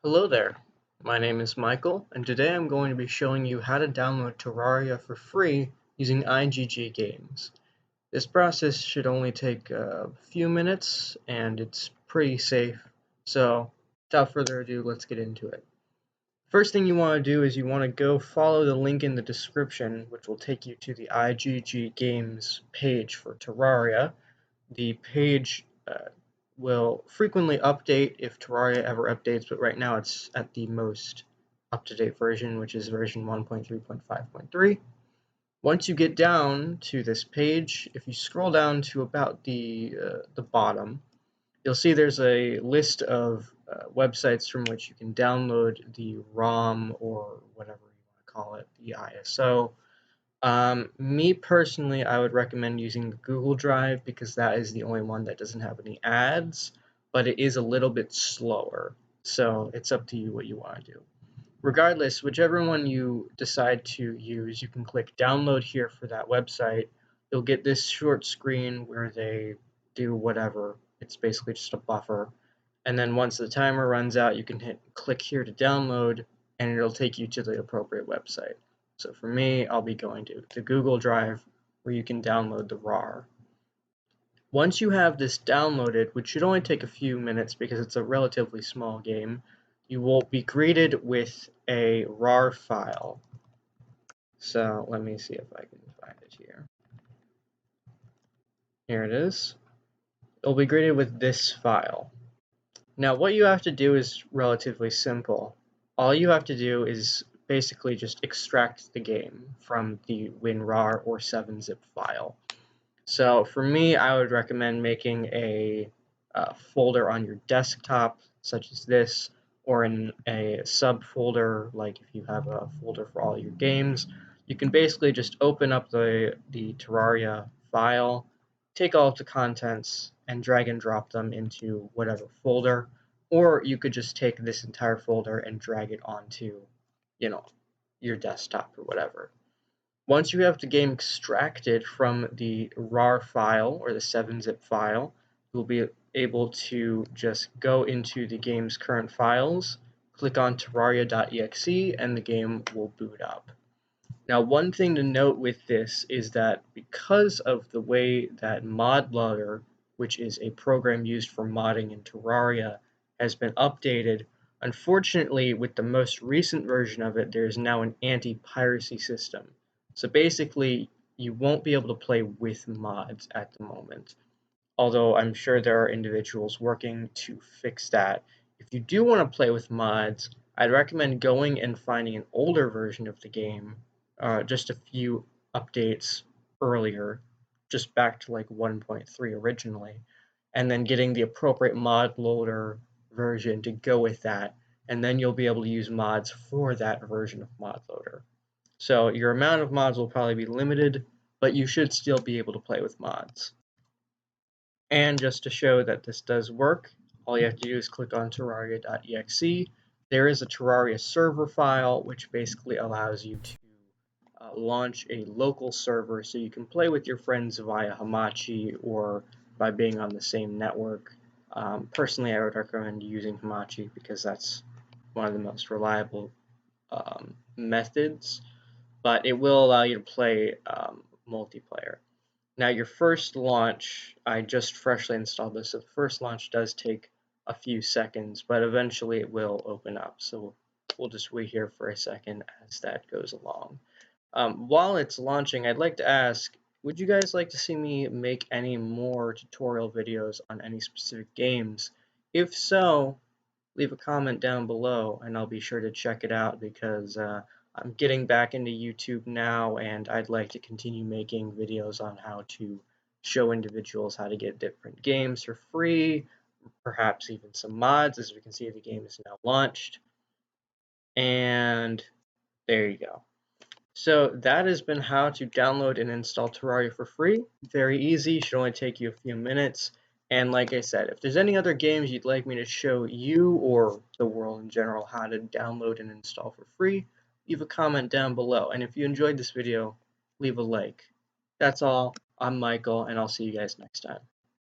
Hello there, my name is Michael, and today I'm going to be showing you how to download Terraria for free using IGG Games. This process should only take a few minutes, and it's pretty safe, so without further ado, let's get into it. First thing you want to do is you want to go follow the link in the description, which will take you to the IGG Games page for Terraria. The page will frequently update if Terraria ever updates, but right now it's at the most up-to-date version, which is version 1.3.5.3. Once you get down to this page, if you scroll down to about the bottom, you'll see there's a list of websites from which you can download the ROM or whatever you want to call it, the ISO. Me personally, I would recommend using the Google Drive because that is the only one that doesn't have any ads, but it is a little bit slower. So it's up to you what you want to do. Regardless, whichever one you decide to use, you can click download here for that website. You'll get this short screen where they do whatever. It's basically just a buffer. And then once the timer runs out, you can click here to download, and it'll take you to the appropriate website. So for me, I'll be going to the Google Drive where you can download the RAR. Once you have this downloaded, which should only take a few minutes because it's a relatively small game, you will be greeted with a RAR file. So let me see if I can find it here. Here it is. You'll be greeted with this file. Now what you have to do is relatively simple. All you have to do is basically just extract the game from the WinRAR or 7-zip file. So for me, I would recommend making a folder on your desktop, such as this, or in a subfolder, like if you have a folder for all your games. You can basically just open up the Terraria file, take all of the contents, and drag and drop them into whatever folder, or you could just take this entire folder and drag it onto, your desktop or whatever. Once you have the game extracted from the RAR file or the 7-zip file, you'll be able to just go into the game's current files, click on terraria.exe, and the game will boot up. Now, one thing to note with this is that because of the way that ModLoader, which is a program used for modding in Terraria, has been updated, unfortunately, with the most recent version of it, there is now an anti-piracy system. So basically, you won't be able to play with mods at the moment, although I'm sure there are individuals working to fix that. If you do want to play with mods, I'd recommend going and finding an older version of the game, just a few updates earlier, just back to like 1.3 originally, and then getting the appropriate mod loader version to go with that, and then you'll be able to use mods for that version of mod loader. So your amount of mods will probably be limited, but you should still be able to play with mods. And just to show that this does work, all you have to do is click on terraria.exe. There is a Terraria server file, which basically allows you to launch a local server so you can play with your friends via Hamachi or by being on the same network. Personally, I would recommend using Hamachi because that's one of the most reliable methods, but it will allow you to play multiplayer. Now your first launch, I just freshly installed this, so the first launch does take a few seconds, but eventually it will open up, so we'll just wait here for a second as that goes along. While it's launching, I'd like to ask, would you guys like to see me make any more tutorial videos on any specific games? If so, leave a comment down below and I'll be sure to check it out because I'm getting back into YouTube now and I'd like to continue making videos on how to show individuals how to get different games for free, perhaps even some mods. As we can see, the game is now launched. And there you go. So that has been how to download and install Terraria for free. Very easy, should only take you a few minutes. And like I said, if there's any other games you'd like me to show you or the world in general how to download and install for free, leave a comment down below. And if you enjoyed this video, leave a like. That's all. I'm Michael, and I'll see you guys next time.